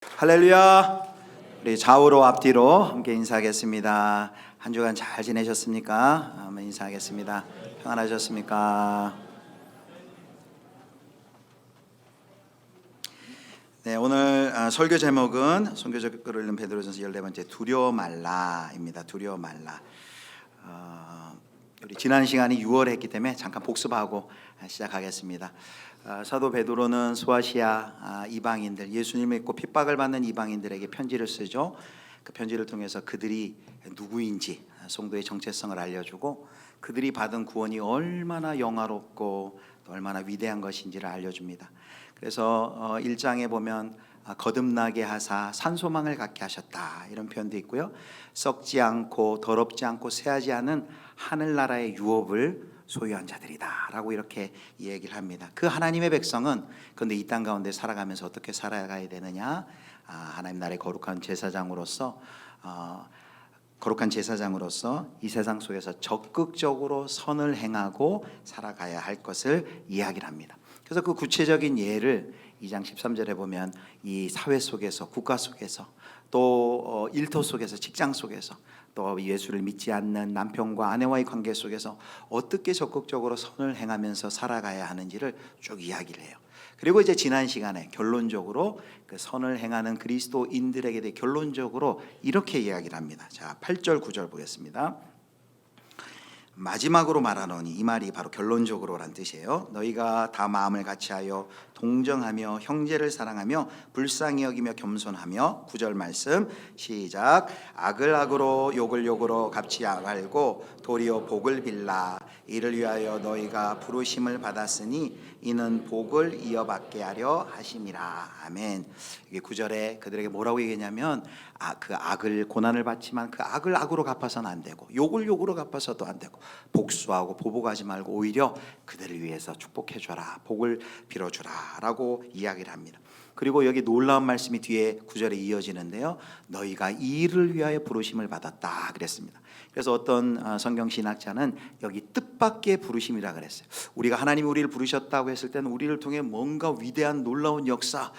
할렐루야. 우리 좌우로 앞뒤로 함께 인사하겠습니다. 한 주간 잘 지내셨습니까? 한번 인사하겠습니다. 평안하셨습니까? 네, 오늘 설교 제목은 선교적으로 읽는 베드로전서 14번째 두려워 말라입니다. 두려워 말라. 우리 지난 시간이 6월에 했기 때문에 잠깐 복습하고 시작하겠습니다. 사도 베드로는 소아시아 이방인들, 예수님을 믿고 핍박을 받는 이방인들에게 편지를 쓰죠. 그 편지를 통해서 그들이 누구인지 성도의 정체성을 알려주고 그들이 받은 구원이 얼마나 영화롭고 또 얼마나 위대한 것인지를 알려줍니다. 그래서 1장에 보면 거듭나게 하사 산소망을 갖게 하셨다, 이런 표현도 있고요. 썩지 않고 더럽지 않고 쇠하지 않은 하늘나라의 유업을 소유한 자들이다 라고 이렇게 얘기를 합니다. 그 하나님의 백성은 그런데 이 땅 가운데 살아가면서 어떻게 살아가야 되느냐, 하나님 나라의 거룩한 제사장으로서 이 세상 속에서 적극적으로 선을 행하고 살아가야 할 것을 이야기를 합니다. 그래서 그 구체적인 예를 2장 13절에 보면 이 사회 속에서, 국가 속에서, 또 일터 속에서, 직장 속에서, 또 예수를 믿지 않는 남편과 아내와의 관계 속에서 어떻게 적극적으로 선을 행하면서 살아가야 하는지를 쭉 이야기를 해요. 그리고 이제 지난 시간에 결론적으로 그 선을 행하는 그리스도인들에게 대해 결론적으로 이렇게 이야기를 합니다. 자, 8절 9절 보겠습니다. 마지막으로 말하노니, 이 말이 바로 결론적으로란 뜻이에요. 너희가 다 마음을 같이하여 동정하며 형제를 사랑하며 불쌍히 여기며 겸손하며, 9절 말씀 시작. 악을 악으로 욕을 욕으로 갚지 말고 도리어 복을 빌라. 이를 위하여 너희가 부르심을 받았으니 이는 복을 이어받게 하려 하심이라. 아멘. 이게 9절에 그들에게 뭐라고 얘기했냐면, 그 악을, 고난을 받지만 그 악을 악으로 갚아서는 안 되고 욕을 욕으로 갚아서도 안 되고 복수하고 보복하지 말고 오히려 그들을 위해서 축복해줘라, 복을 빌어주라 라고 이야기를 합니다. 그리고 여기 놀라운 말씀이 뒤에 9절에 이어지는데요, 너희가 이 일을 위하여 부르심을 받았다 그랬습니다. 그래서 어떤 성경신학자는 여기 뜻밖의 부르심이라 그랬어요. 우리가 하나님이 우리를 부르셨다고 했을 때는 우리를 통해 뭔가 위대한 놀라운 역사,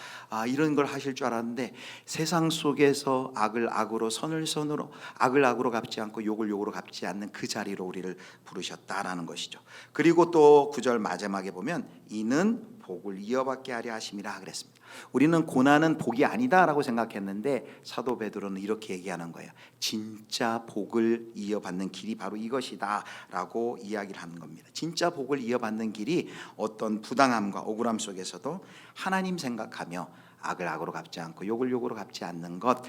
이런 걸 하실 줄 알았는데, 세상 속에서 악을 악으로 선을 선으로, 악을 악으로 갚지 않고 욕을 욕으로 갚지 않는 그 자리로 우리를 부르셨다라는 것이죠. 그리고 또 9절 마지막에 보면 이는 복을 이어받게 하려 하심이라 그랬습니다. 우리는 고난은 복이 아니다라고 생각했는데 사도 베드로는 이렇게 얘기하는 거예요. 진짜 복을 이어받는 길이 바로 이것이다 라고 이야기를 하는 겁니다. 진짜 복을 이어받는 길이 어떤 부당함과 억울함 속에서도 하나님 생각하며 악을 악으로 갚지 않고 욕을 욕으로 갚지 않는 것,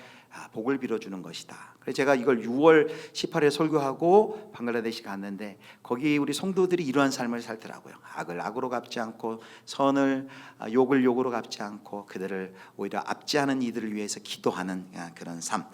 복을 빌어주는 것이다. 그래서 제가 이걸 6월 18일에 설교하고 방글라데시 갔는데 거기 우리 성도들이 이러한 삶을 살더라고요. 악을 악으로 갚지 않고 선을, 욕을 욕으로 갚지 않고 그들을 오히려 압제하는 이들을 위해서 기도하는 그런 삶.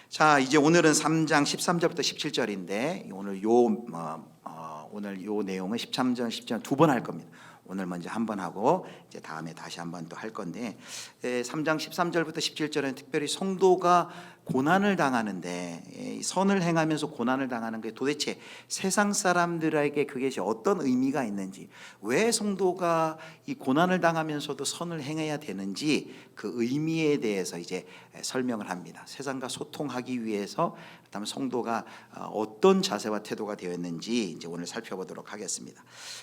자, 이제 오늘은 3장 13절부터 17절인데 오늘 요 내용은 13절 17절 두 번 할 겁니다. 오늘 먼저 한 번 하고 이제 다음에 다시 한 번 또 할 건데, 3장 13절부터 17절은 특별히 성도가 고난을 당하는데, 선을 행하면서 고난을 당하는 게 도대체 세상 사람들에게 그것이 어떤 의미가 있는지, 왜 성도가 이 고난을 당하면서도 선을 행해야 되는지 그 의미에 대해서 이제 설명을 합니다. 세상과 소통하기 위해서 그다음에 성도가 어떤 자세와 태도가 되어 있는지 이제 오늘 살펴보도록 하겠습니다.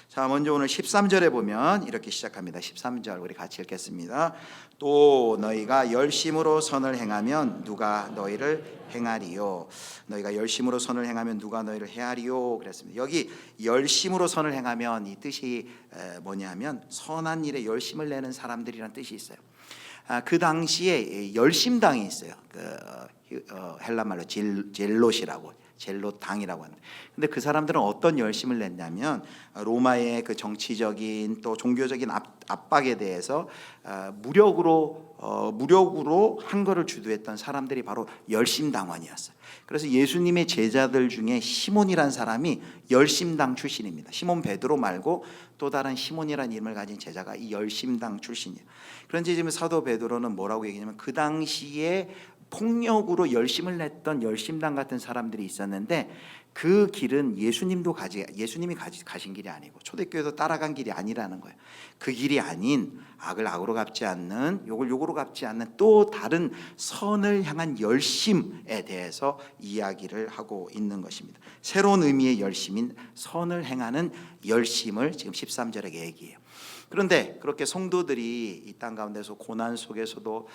자, 먼저 오늘 13절에 보면 이렇게 시작합니다. 13절 우리 같이 읽겠습니다. 또 너희가 열심으로 선을 행하면 누가 너희를 행하리요. 너희가 열심으로 선을 행하면 누가 너희를 헤아리요 그랬습니다. 여기 열심으로 선을 행하면 이 뜻이 뭐냐면 선한 일에 열심을 내는 사람들이란 뜻이 있어요. 그 당시에 열심당이 있어요. 헬라 말로 젤롯이라고, 젤롯당이라고 하는데, 근데 그 사람들은 어떤 열심을 냈냐면 로마의 그 정치적인 또 종교적인 압박에 대해서 무력으로 한 거를 주도했던 사람들이 바로 열심당원이었어요. 그래서 예수님의 제자들 중에 시몬이란 사람이 열심당 출신입니다. 시몬 베드로 말고 또 다른 시몬이라는 이름을 가진 제자가 이 열심당 출신이에요. 그런데 지금 사도 베드로는 뭐라고 얘기하냐면 그 당시에 폭력으로 열심을 냈던 열심당 같은 사람들이 있었는데 그 길은 예수님이 가신 길이 아니고 초대교회도 따라간 길이 아니라는 거예요. 그 길이 아닌 악을 악으로 갚지 않는, 욕을 욕으로 갚지 않는 또 다른 선을 향한 열심에 대해서 이야기를 하고 있는 것입니다. 새로운 의미의 열심인 선을 행하는 열심을 지금 13절에 얘기해요. 그런데 그렇게 성도들이 이 땅 가운데서 고난 속에서도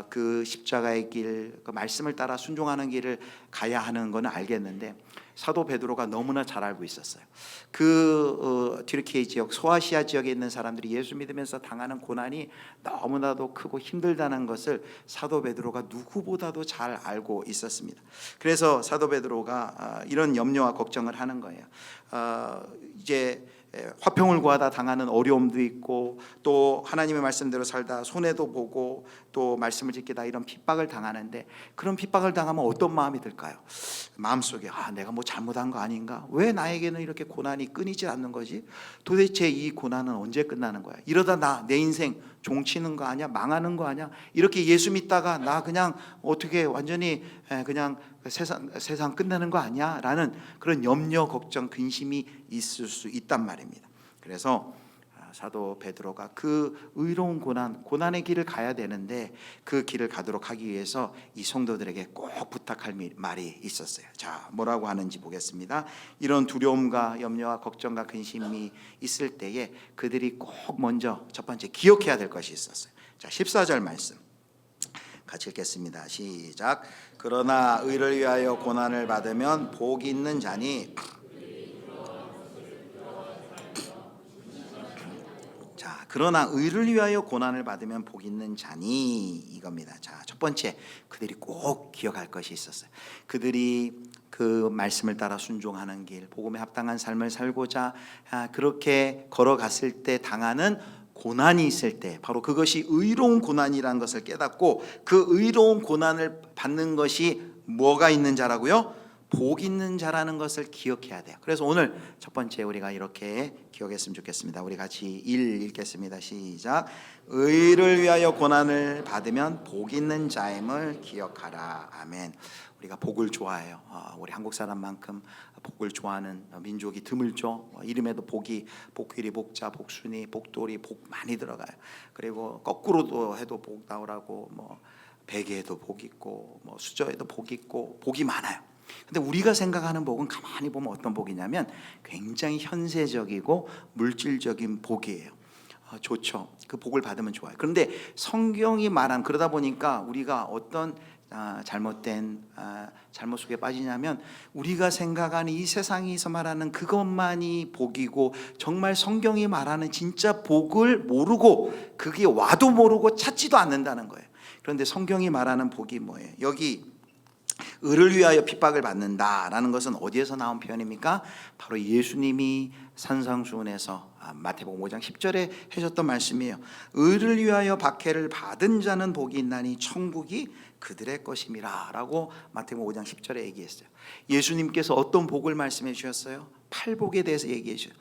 그 십자가의 길, 그 말씀을 따라 순종하는 길을 가야 하는 건 알겠는데 사도 베드로가 너무나 잘 알고 있었어요. 그 튀르키예 지역, 소아시아 지역에 있는 사람들이 예수 믿으면서 당하는 고난이 너무나도 크고 힘들다는 것을 사도 베드로가 누구보다도 잘 알고 있었습니다. 그래서 사도 베드로가 이런 염려와 걱정을 하는 거예요. 이제 화평을 구하다 당하는 어려움도 있고 또 하나님의 말씀대로 살다 손해도 보고 또 말씀을 지키다 이런 핍박을 당하는데, 그런 핍박을 당하면 어떤 마음이 들까요? 마음속에 내가 뭐 잘못한 거 아닌가? 왜 나에게는 이렇게 고난이 끊이질 않는 거지? 도대체 이 고난은 언제 끝나는 거야? 이러다 내 인생 종치는 거 아니야? 망하는 거 아니야? 이렇게 예수 믿다가 나 그냥 어떻게 완전히 그냥 세상 끝내는 거 아니야? 라는 그런 염려, 걱정, 근심이 있을 수 있단 말입니다. 그래서 사도 베드로가 그 의로운 고난의 길을 가야 되는데 그 길을 가도록 하기 위해서 이 성도들에게 꼭 부탁할 말이 있었어요. 자, 뭐라고 하는지 보겠습니다. 이런 두려움과 염려와 걱정과 근심이 있을 때에 그들이 꼭 먼저 첫 번째 기억해야 될 것이 있었어요. 자, 14절 말씀 같이 읽겠습니다. 시작. 그러나 의를 위하여 고난을 받으면 복 있는 자니. 자, 그러나 의를 위하여 고난을 받으면 복 있는 자니, 이겁니다. 자, 첫 번째 그들이 꼭 기억할 것이 있었어요. 그들이 그 말씀을 따라 순종하는 길, 복음에 합당한 삶을 살고자 그렇게 걸어갔을 때 당하는 고난이 있을 때 바로 그것이 의로운 고난이라는 것을 깨닫고 그 의로운 고난을 받는 것이 뭐가 있는 자라고요? 복 있는 자라는 것을 기억해야 돼요. 그래서 오늘 첫 번째 우리가 이렇게 기억했으면 좋겠습니다. 우리 같이 1 읽겠습니다. 시작. 의를 위하여 고난을 받으면 복 있는 자임을 기억하라. 아멘. 우리가 복을 좋아해요. 우리 한국 사람만큼 복을 좋아하는 민족이 드물죠. 이름에도 복이, 복귀리, 복자, 복순이, 복돌이, 복 많이 들어가요. 그리고 거꾸로도 해도 복 나오라고, 뭐 베개에도 복 있고, 뭐 수저에도 복 있고, 복이 많아요. 근데 우리가 생각하는 복은 가만히 보면 어떤 복이냐면 굉장히 현세적이고 물질적인 복이에요. 좋죠. 그 복을 받으면 좋아요. 그런데 성경이 말한, 그러다 보니까 우리가 어떤 잘못된 잘못 속에 빠지냐면 우리가 생각하는 이 세상에서 말하는 그것만이 복이고 정말 성경이 말하는 진짜 복을 모르고 그게 와도 모르고 찾지도 않는다는 거예요. 그런데 성경이 말하는 복이 뭐예요? 여기 의를 위하여 핍박을 받는다라는 것은 어디에서 나온 표현입니까? 바로 예수님이 산상수훈에서 마태복음 5장 10절에 하셨던 말씀이에요. 의를 위하여 박해를 받은 자는 복이 있나니 천국이 그들의 것임이라 라고 마태복음 5장 10절에 얘기했어요. 예수님께서 어떤 복을 말씀해 주셨어요? 팔복에 대해서 얘기해 주셔요.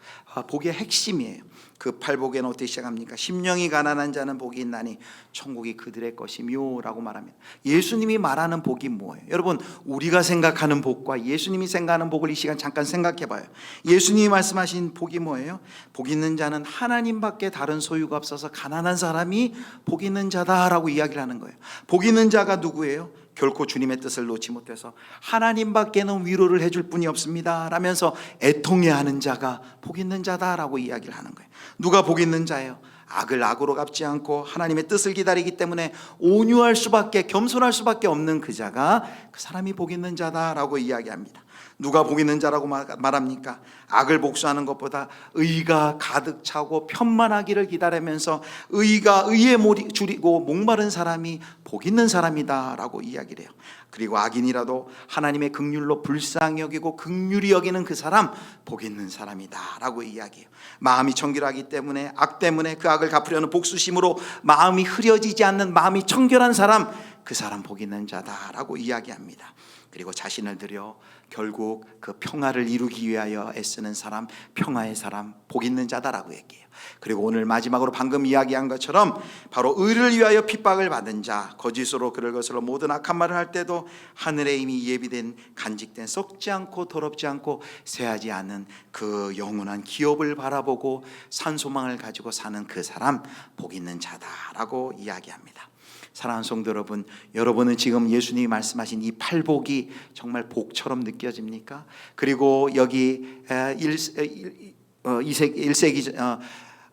복의 핵심이에요. 그 팔복에는 어떻게 시작합니까? 심령이 가난한 자는 복이 있나니 천국이 그들의 것이며 라고 말합니다. 예수님이 말하는 복이 뭐예요? 여러분, 우리가 생각하는 복과 예수님이 생각하는 복을 이 시간 잠깐 생각해 봐요. 예수님이 말씀하신 복이 뭐예요? 복 있는 자는 하나님밖에 다른 소유가 없어서 가난한 사람이 복 있는 자다라고 이야기를 하는 거예요. 복 있는 자가 누구예요? 결코 주님의 뜻을 놓지 못해서 하나님밖에는 위로를 해줄 분이 없습니다 라면서 애통해하는 자가 복 있는 자다라고 이야기를 하는 거예요. 누가 복 있는 자예요? 악을 악으로 갚지 않고 하나님의 뜻을 기다리기 때문에 온유할 수밖에, 겸손할 수밖에 없는 그 자가, 그 사람이 복 있는 자다라고 이야기합니다. 누가 복 있는 자라고 말합니까? 악을 복수하는 것보다 의가 가득 차고 편만하기를 기다리면서 의가 의에 줄이고 목마른 사람이 복 있는 사람이다 라고 이야기를 해요. 그리고 악인이라도 하나님의 긍휼로 불쌍히 여기고 긍휼히 여기는 그 사람 복 있는 사람이다 라고 이야기해요. 마음이 청결하기 때문에, 악 때문에 그 악을 갚으려는 복수심으로 마음이 흐려지지 않는 마음이 청결한 사람, 그 사람 복 있는 자다라고 이야기합니다. 그리고 자신을 들여 결국 그 평화를 이루기 위하여 애쓰는 사람, 평화의 사람, 복 있는 자다라고 얘기해요. 그리고 오늘 마지막으로 방금 이야기한 것처럼 바로 의를 위하여 핍박을 받은 자, 거짓으로 그를 거슬러 모든 악한 말을 할 때도 하늘에 이미 예비된 간직된 썩지 않고 더럽지 않고 쇠하지 않은 그 영원한 기업을 바라보고 산소망을 가지고 사는 그 사람 복 있는 자다라고 이야기합니다. 사랑하는 성도 여러분, 여러분은 지금 예수님이 말씀하신 이 팔복이 정말 복처럼 느껴집니까? 그리고 여기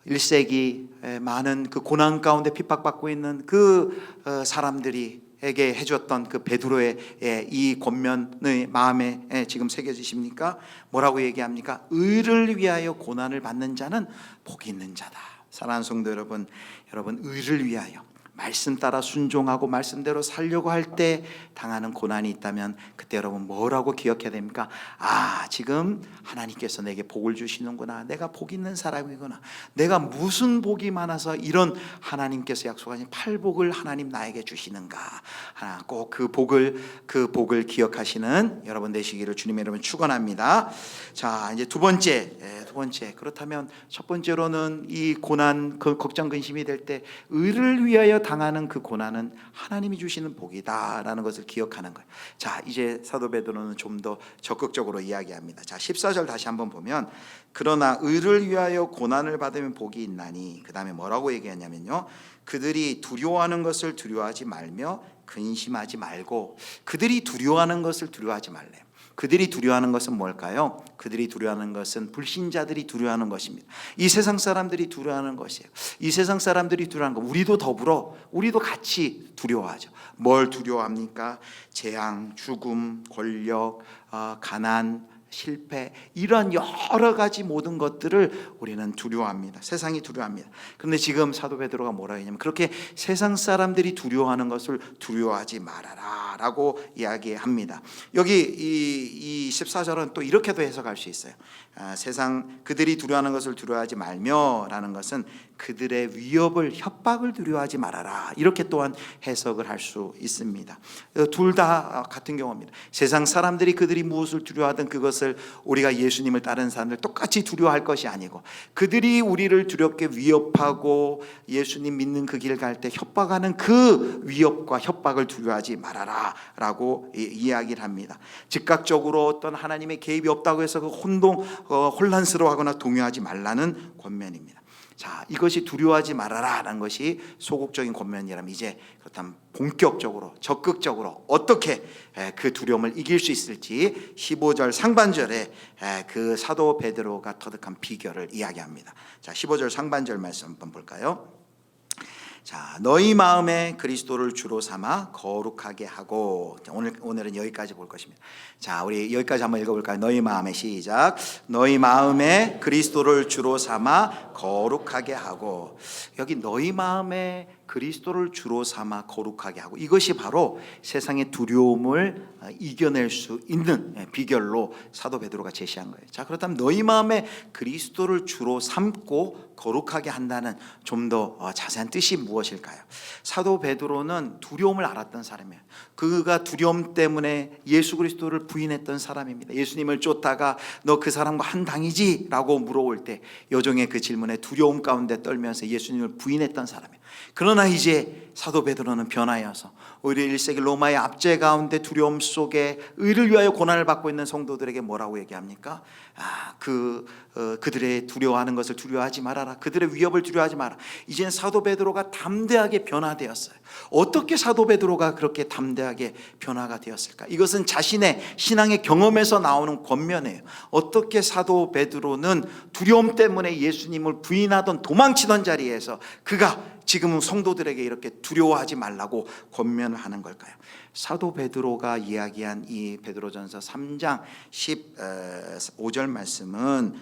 1세기 많은 그 고난 가운데 핍박받고 있는 그 사람들이에게 해줬던 그 베드로의 이 권면의 마음에 지금 새겨지십니까? 뭐라고 얘기합니까? 의를 위하여 고난을 받는 자는 복이 있는 자다. 사랑하는 성도 여러분, 여러분 의를 위하여 말씀 따라 순종하고 말씀대로 살려고 할 때 당하는 고난이 있다면 그때 여러분 뭐라고 기억해야 됩니까? 아, 지금 하나님께서 내게 복을 주시는구나, 내가 복 있는 사람이구나, 내가 무슨 복이 많아서 이런 하나님께서 약속하신 팔복을 하나님 나에게 주시는가. 꼭 그 복을 기억하시는 여러분 되시기를 주님의 이름으로 축원합니다. 자, 이제 두 번째, 그렇다면 첫 번째로는 이 고난, 그 걱정 근심이 될 때 의를 위하여 당하는 그 고난은 하나님이 주시는 복이다라는 것을 기억하는 거예요. 자, 이제 사도 베드로는 좀 더 적극적으로 이야기합니다. 자, 14절 다시 한번 보면, 그러나 의를 위하여 고난을 받으면 복이 있나니, 그 다음에 뭐라고 얘기하냐면요, 그들이 두려워하는 것을 두려워하지 말며 근심하지 말고. 그들이 두려워하는 것을 두려워하지 말래요. 그들이 두려워하는 것은 뭘까요? 그들이 두려워하는 것은 불신자들이 두려워하는 것입니다. 이 세상 사람들이 두려워하는 것이에요. 이 세상 사람들이 두려워하는 것, 우리도 같이 두려워하죠. 뭘 두려워합니까? 재앙, 죽음, 권력, 가난, 실패, 이런 여러 가지 모든 것들을 우리는 두려워합니다. 세상이 두려워합니다. 그런데 지금 사도 베드로가 뭐라 했냐면, 그렇게 세상 사람들이 두려워하는 것을 두려워하지 말아라 라고 이야기합니다. 여기 이 14절은 또 이렇게도 해석할 수 있어요. 세상 그들이 두려워하는 것을 두려워하지 말며 라는 것은 그들의 위협을, 협박을 두려워하지 말아라, 이렇게 또한 해석을 할 수 있습니다. 둘 다 같은 경우입니다. 세상 사람들이 그들이 무엇을 두려워하든 그것을 우리가 예수님을 따르는 사람들 똑같이 두려워할 것이 아니고, 그들이 우리를 두렵게 위협하고 예수님 믿는 그 길을 갈 때 협박하는 그 위협과 협박을 두려워하지 말아라 라고 이야기를 합니다. 즉각적으로 어떤 하나님의 개입이 없다고 해서 그 혼란스러워하거나 동요하지 말라는 권면입니다. 자, 이것이 두려워하지 말아라라는 것이 소극적인 권면이라면, 이제 그렇다면 본격적으로 적극적으로 어떻게 그 두려움을 이길 수 있을지 15절 상반절에 그 사도 베드로가 터득한 비결을 이야기합니다. 자, 15절 상반절 말씀 한번 볼까요? 자, 너희 마음에 그리스도를 주로 삼아 거룩하게 하고. 오늘은 여기까지 볼 것입니다. 자, 우리 여기까지 한번 읽어볼까요? 너희 마음에, 시작. 너희 마음에 그리스도를 주로 삼아 거룩하게 하고. 여기 너희 마음에 그리스도를 주로 삼아 거룩하게 하고, 이것이 바로 세상의 두려움을 이겨낼 수 있는 비결로 사도 베드로가 제시한 거예요. 자, 그렇다면 너희 마음에 그리스도를 주로 삼고 거룩하게 한다는 좀 더 자세한 뜻이 무엇일까요? 사도 베드로는 두려움을 알았던 사람이에요. 그가 두려움 때문에 예수 그리스도를 부인했던 사람입니다. 예수님을 쫓다가 너 그 사람과 한 당이지? 라고 물어올 때 여종의 그 질문에 두려움 가운데 떨면서 예수님을 부인했던 사람이에요. 그러나 이제 사도 베드로는 변하여서 오히려 1세기 로마의 압제 가운데 두려움 속에 의를 위하여 고난을 받고 있는 성도들에게 뭐라고 얘기합니까? 그들의 두려워하는 것을 두려워하지 말아라. 그들의 위협을 두려워하지 마라. 이제는 사도 베드로가 담대하게 변화되었어요. 어떻게 사도 베드로가 그렇게 담대하게 변화가 되었을까? 이것은 자신의 신앙의 경험에서 나오는 권면이에요. 어떻게 사도 베드로는 두려움 때문에 예수님을 부인하던 도망치던 자리에서 그가 지금은 성도들에게 이렇게 두려워하지 말라고 권면을 하는 걸까요? 사도 베드로가 이야기한 이 베드로전서 3장 15절 말씀은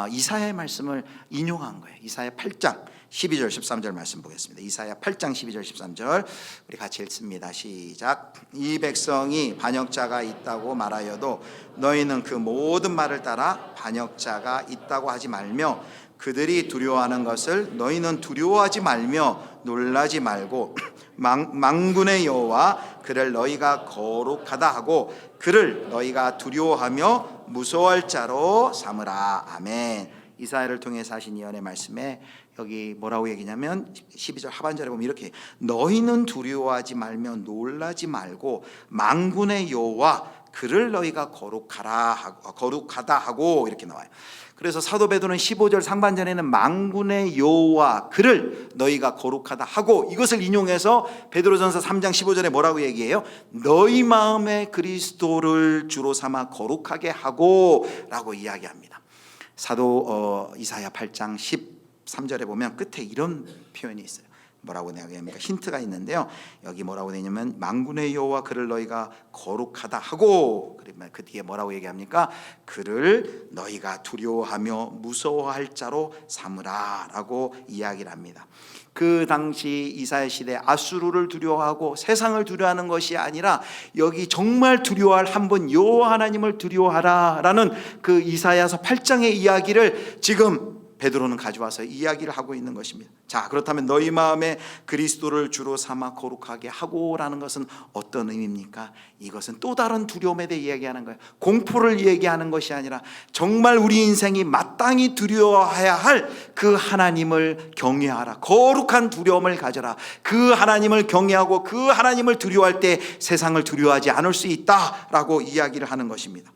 이사야의 말씀을 인용한 거예요. 이사야 8장 12절 13절 말씀 보겠습니다. 이사야 8장 12절 13절 우리 같이 읽습니다. 시작. 이 백성이 반역자가 있다고 말하여도 너희는 그 모든 말을 따라 반역자가 있다고 하지 말며, 그들이 두려워하는 것을 너희는 두려워하지 말며 놀라지 말고 만군의 여호와 그를 너희가 거룩하다 하고 그를 너희가 두려워하며 무서워할 자로 삼으라. 아멘. 이사야를 통해서 하신 예언의 말씀에 여기 뭐라고 얘기냐면 12절 하반절에 보면 이렇게 너희는 두려워하지 말며 놀라지 말고 만군의 여호와 그를 너희가 거룩하다 하고 이렇게 나와요. 그래서 사도 베드로는 15절 상반절에는 만군의 여호와 그를 너희가 거룩하다 하고 이것을 인용해서 베드로전서 3장 15절에 뭐라고 얘기해요? 너희 마음에 그리스도를 주로 삼아 거룩하게 하고 라고 이야기합니다. 사도 이사야 8장 13절에 보면 끝에 이런 표현이 있어요. 뭐라고 얘기합니까? 힌트가 있는데요. 여기 뭐라고 되냐면 만군의 여호와 그를 너희가 거룩하다 하고 그러면 그 뒤에 뭐라고 얘기합니까? 그를 너희가 두려워하며 무서워할 자로 삼으라 라고 이야기를 합니다. 그 당시 이사야 시대 아수르를 두려워하고 세상을 두려워하는 것이 아니라 여기 정말 두려워할 한 분 여호와 하나님을 두려워하라라는 그 이사야서 8장의 이야기를 지금 베드로는 가져와서 이야기를 하고 있는 것입니다. 자, 그렇다면 너희 마음에 그리스도를 주로 삼아 거룩하게 하고라는 것은 어떤 의미입니까? 이것은 또 다른 두려움에 대해 이야기하는 거예요. 공포를 얘기하는 것이 아니라 정말 우리 인생이 마땅히 두려워해야 할 그 하나님을 경외하라. 거룩한 두려움을 가져라. 그 하나님을 경외하고 그 하나님을 두려워할 때 세상을 두려워하지 않을 수 있다라고 이야기를 하는 것입니다.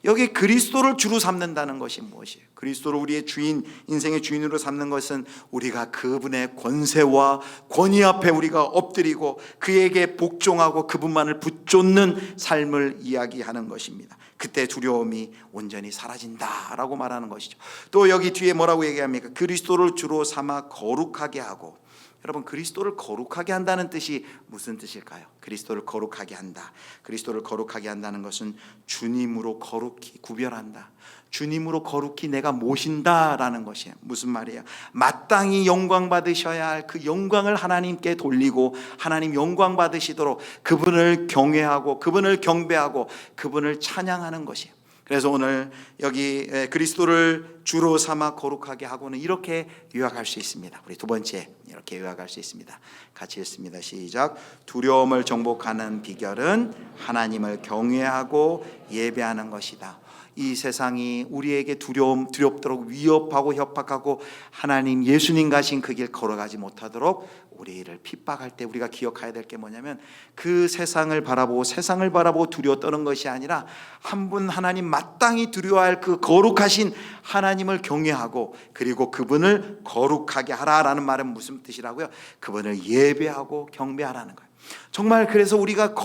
여기 그리스도를 주로 삼는다는 것이 무엇이에요? 그리스도를 우리의 주인, 인생의 주인으로 삼는 것은 우리가 그분의 권세와 권위 앞에 우리가 엎드리고 그에게 복종하고 그분만을 붙쫓는 삶을 이야기하는 것입니다. 그때 두려움이 온전히 사라진다라고 말하는 것이죠. 또 여기 뒤에 뭐라고 얘기합니까? 그리스도를 주로 삼아 거룩하게 하고. 여러분, 그리스도를 거룩하게 한다는 뜻이 무슨 뜻일까요? 그리스도를 거룩하게 한다. 그리스도를 거룩하게 한다는 것은 주님으로 거룩히 구별한다. 주님으로 거룩히 내가 모신다라는 것이에요. 무슨 말이에요? 마땅히 영광 받으셔야 할 그 영광을 하나님께 돌리고 하나님 영광 받으시도록 그분을 경외하고 그분을 경배하고 그분을 찬양하는 것이에요. 그래서 오늘 여기 그리스도를 주로 삼아 거룩하게 하고는 이렇게 요약할 수 있습니다. 우리 두 번째 이렇게 요약할 수 있습니다. 같이 읽습니다. 시작. 두려움을 정복하는 비결은 하나님을 경외하고 예배하는 것이다. 이 세상이 우리에게 두렵도록 위협하고 협박하고 하나님 예수님 가신 그 길 걸어가지 못하도록 우리를 핍박할 때 우리가 기억해야 될 게 뭐냐면 그 세상을 바라보고 두려워 떠는 것이 아니라 한 분 하나님 마땅히 두려워할 그 거룩하신 하나님을 경외하고 그리고 그분을 거룩하게 하라라는 말은 무슨 뜻이라고요? 그분을 예배하고 경배하라는 거예요. 정말 그래서 우리가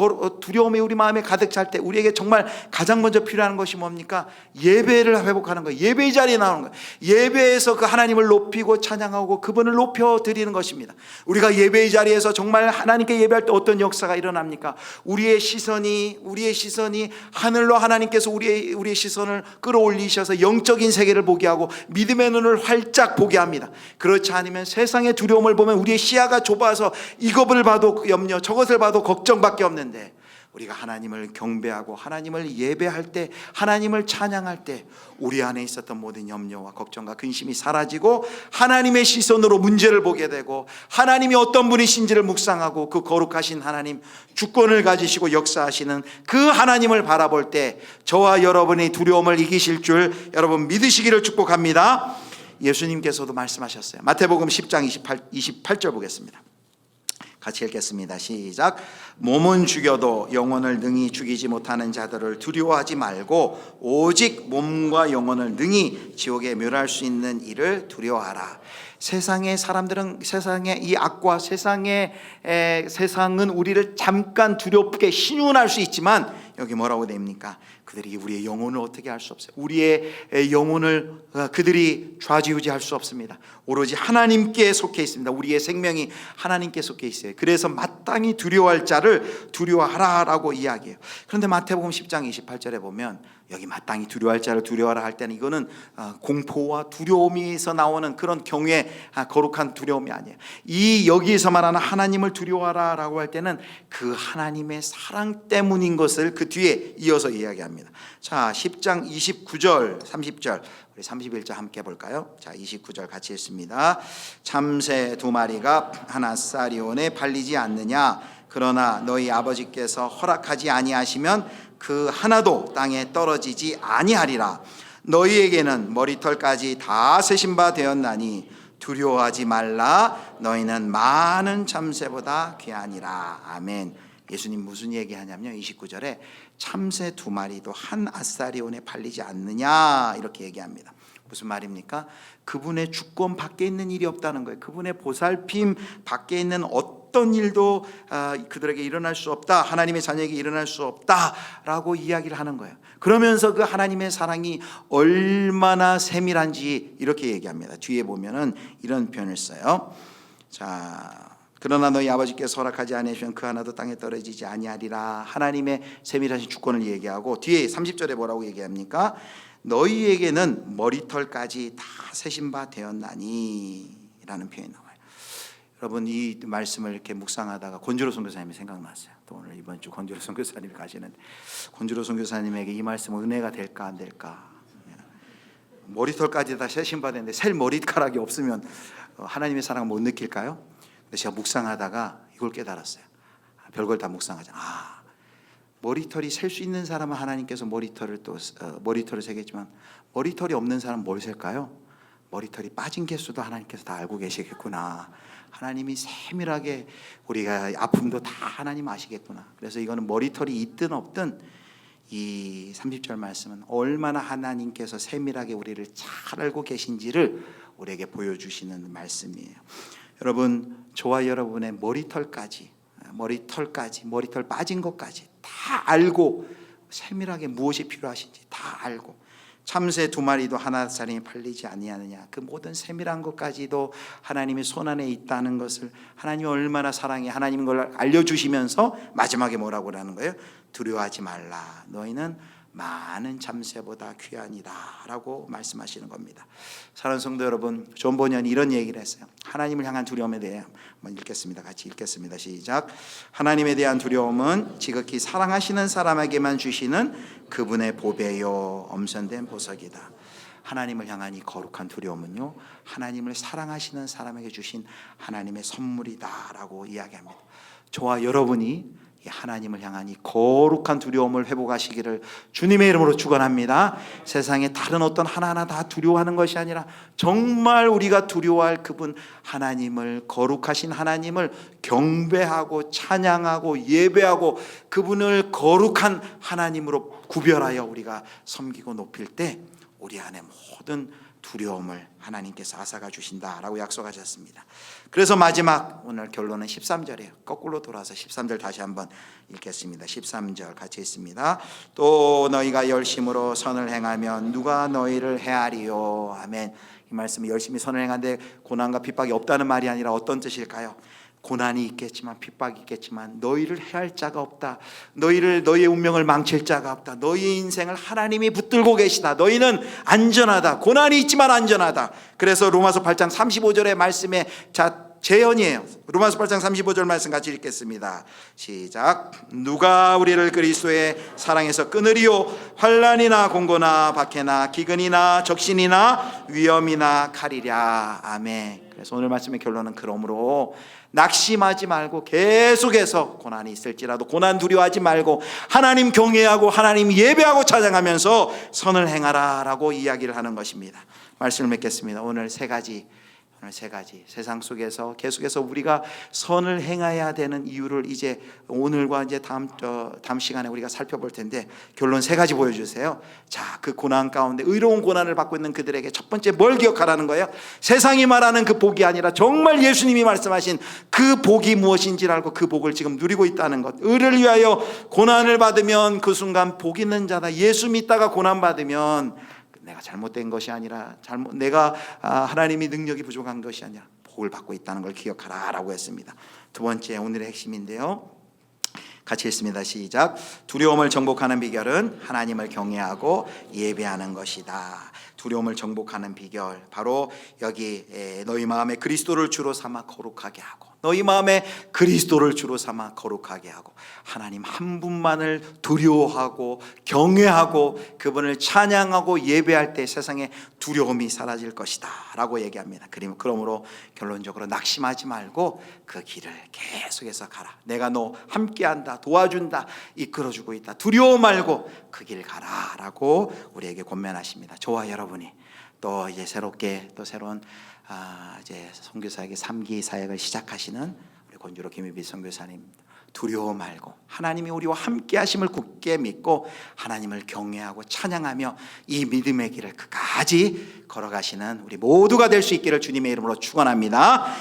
두려움이 우리 마음에 가득 찰 때 우리에게 정말 가장 먼저 필요한 것이 뭡니까? 예배를 회복하는 거예요. 예배의 자리에 나오는 거예요. 예배에서 그 하나님을 높이고 찬양하고 그분을 높여드리는 것입니다. 우리가 예배의 자리에서 정말 하나님께 예배할 때 어떤 역사가 일어납니까? 우리의 시선이 하늘로 하나님께서 우리의 시선을 끌어올리셔서 영적인 세계를 보게 하고 믿음의 눈을 활짝 보게 합니다. 그렇지 않으면 세상의 두려움을 보면 우리의 시야가 좁아서 이것을 봐도 염려, 저것을 봐도 걱정밖에 없는데 우리가 하나님을 경배하고 하나님을 예배할 때 하나님을 찬양할 때 우리 안에 있었던 모든 염려와 걱정과 근심이 사라지고 하나님의 시선으로 문제를 보게 되고 하나님이 어떤 분이신지를 묵상하고 그 거룩하신 하나님 주권을 가지시고 역사하시는 그 하나님을 바라볼 때 저와 여러분의 두려움을 이기실 줄 여러분 믿으시기를 축복합니다. 예수님께서도 말씀하셨어요. 마태복음 10장 28절 보겠습니다. 같이 읽겠습니다. 시작. 몸은 죽여도 영혼을 능히 죽이지 못하는 자들을 두려워하지 말고 오직 몸과 영혼을 능히 지옥에 멸할 수 있는 이를 두려워하라. 세상의 사람들은 세상의 이 악과 세상은 우리를 잠깐 두렵게 신운할 수 있지만 여기 뭐라고 됩니까? 그들이 우리의 영혼을 어떻게 할 수 없어요. 우리의 영혼을 그들이 좌지우지할 수 없습니다. 오로지 하나님께 속해 있습니다. 우리의 생명이 하나님께 속해 있어요. 그래서 마땅히 두려워할 자를 두려워하라라고 이야기해요. 그런데 마태복음 10장 28절에 보면 여기 마땅히 두려워할 자를 두려워하라 할 때는 이거는 공포와 두려움에서 나오는 그런 경외, 거룩한 두려움이 아니에요. 이 여기에서 말하는 하나님을 두려워하라라고 할 때는 그 하나님의 사랑 때문인 것을 그 뒤에 이어서 이야기합니다. 자, 10장 29절 30절 우리 31절 함께 볼까요? 자, 29절 같이 읽습니다. 참새 2마리가 하나 사리온에 팔리지 않느냐? 그러나 너희 아버지께서 허락하지 아니하시면 그 하나도 땅에 떨어지지 아니하리라. 너희에게는 머리털까지 다 세신 바 되었나니 두려워하지 말라. 너희는 많은 참새보다 귀하니라. 아멘. 예수님 무슨 얘기하냐면요, 29절에 참새 2마리도 한 아사리온에 팔리지 않느냐 이렇게 얘기합니다. 무슨 말입니까? 그분의 주권 밖에 있는 일이 없다는 거예요. 그분의 보살핌 밖에 있는 어떤 일도 그들에게 일어날 수 없다. 하나님의 자녀에게 일어날 수 없다라고 이야기를 하는 거예요. 그러면서 그 하나님의 사랑이 얼마나 세밀한지 이렇게 얘기합니다. 뒤에 보면은 이런 표현을 써요. 자, 그러나 너희 아버지께서 허락하지 아니하시면 그 하나도 땅에 떨어지지 아니하리라. 하나님의 세밀하신 주권을 얘기하고 뒤에 30절에 뭐라고 얘기합니까? 너희에게는 머리털까지 다 세신 바 되었나니 라는 표현이 나와요. 여러분, 이 말씀을 이렇게 묵상하다가 권주로 선교사님이 생각났어요. 또 오늘 이번 주 권주로 선교사님이 가시는데 권주로 선교사님에게 이 말씀은 은혜가 될까 안 될까? 머리털까지 다 세신 바 되는데 셀 머리카락이 없으면 하나님의 사랑을 못 느낄까요? 근데 제가 묵상하다가 이걸 깨달았어요. 별걸 다 묵상하잖아. 머리털이 셀 수 있는 사람은 하나님께서 머리털을 세겠지만 머리털이 없는 사람은 뭘 셀까요? 머리털이 빠진 개수도 하나님께서 다 알고 계시겠구나. 하나님이 세밀하게 우리가 아픔도 다 하나님 아시겠구나. 그래서 이거는 머리털이 있든 없든 이 30절 말씀은 얼마나 하나님께서 세밀하게 우리를 잘 알고 계신지를 우리에게 보여주시는 말씀이에요. 여러분, 저와 여러분의 머리털 빠진 것까지 다 알고 세밀하게 무엇이 필요하신지 다 알고 참새 2마리도 하나짜리 팔리지 아니하느냐. 그 모든 세밀한 것까지도 하나님의 손안에 있다는 것을 하나님이 얼마나 사랑해 하나님인 걸 알려주시면서 마지막에 뭐라고 하는 거예요? 두려워하지 말라. 너희는 많은 참새보다 귀하니라 라고 말씀하시는 겁니다. 사랑하는 성도 여러분, 존 버년이 이런 얘기를 했어요. 하나님을 향한 두려움에 대해 한번 읽겠습니다. 같이 읽겠습니다. 시작. 하나님에 대한 두려움은 지극히 사랑하시는 사람에게만 주시는 그분의 보배요 엄선된 보석이다. 하나님을 향한 이 거룩한 두려움은요, 하나님을 사랑하시는 사람에게 주신 하나님의 선물이다라고 이야기합니다. 저와 여러분이 하나님을 향한 이 거룩한 두려움을 회복하시기를 주님의 이름으로 축원합니다. 세상에 다른 어떤 하나하나 다 두려워하는 것이 아니라 정말 우리가 두려워할 그분 하나님을, 거룩하신 하나님을 경배하고 찬양하고 예배하고 그분을 거룩한 하나님으로 구별하여 우리가 섬기고 높일 때 우리 안에 모든 두려움을 하나님께서 앗아가 주신다라고 약속하셨습니다. 그래서 마지막 오늘 결론은 13절이에요. 거꾸로 돌아서 13절 다시 한번 읽겠습니다. 13절 같이 읽습니다. 또 너희가 열심으로 선을 행하면 누가 너희를 해하리요. 아멘. 이 말씀이 열심히 선을 행하는데 고난과 핍박이 없다는 말이 아니라 어떤 뜻일까요? 고난이 있겠지만 핍박이 있겠지만 너희를 해할 자가 없다. 너희의 운명을 망칠 자가 없다. 너희의 인생을 하나님이 붙들고 계시다. 너희는 안전하다. 고난이 있지만 안전하다. 그래서 로마서 8장 35절의 말씀에 재현이에요. 로마서 8장 35절 말씀 같이 읽겠습니다. 시작. 누가 우리를 그리스도의 사랑에서 끊으리요? 환난이나 공고나 박해나 기근이나 적신이나 위험이나 칼이랴. 아멘. 그래서 오늘 말씀의 결론은 그러므로 낙심하지 말고 계속해서 고난이 있을지라도 고난 두려워하지 말고 하나님 경외하고 하나님 예배하고 찬양하면서 선을 행하라라고 이야기를 하는 것입니다. 말씀을 맺겠습니다. 오늘 세 가지 세상 속에서 계속해서 우리가 선을 행해야 되는 이유를 이제 오늘과 이제 다음 시간에 우리가 살펴볼 텐데 결론 세 가지 보여주세요. 자, 그 고난 가운데 의로운 고난을 받고 있는 그들에게 첫 번째 뭘 기억하라는 거예요? 세상이 말하는 그 복이 아니라 정말 예수님이 말씀하신 그 복이 무엇인지를 알고 그 복을 지금 누리고 있다는 것. 의를 위하여 고난을 받으면 그 순간 복 있는 자다. 예수 믿다가 고난 받으면 내가 잘못된 것이 아니라 내가 하나님이 능력이 부족한 것이 아니라 복을 받고 있다는 걸 기억하라라고 했습니다. 두 번째 오늘의 핵심인데요. 같이 읽습니다. 시작. 두려움을 정복하는 비결은 하나님을 경외하고 예배하는 것이다. 두려움을 정복하는 비결, 바로 여기 너희 마음에 그리스도를 주로 삼아 거룩하게 하고, 너희 마음에 그리스도를 주로 삼아 거룩하게 하고, 하나님 한 분만을 두려워하고 경외하고 그분을 찬양하고 예배할 때 세상에 두려움이 사라질 것이다 라고 얘기합니다. 그러므로 결론적으로 낙심하지 말고 그 길을 계속해서 가라. 내가 너 함께한다, 도와준다, 이끌어주고 있다. 두려워 말고 그 길 가라 라고 우리에게 권면하십니다. 저와 여러분이 또 이제 새롭게 또 새로운 이제 선교사에게 3기 사역을 시작하시는 우리 권주로 김유비 선교사님, 두려워 말고 하나님이 우리와 함께 하심을 굳게 믿고 하나님을 경외하고 찬양하며 이 믿음의 길을 끝까지 걸어가시는 우리 모두가 될 수 있기를 주님의 이름으로 축원합니다.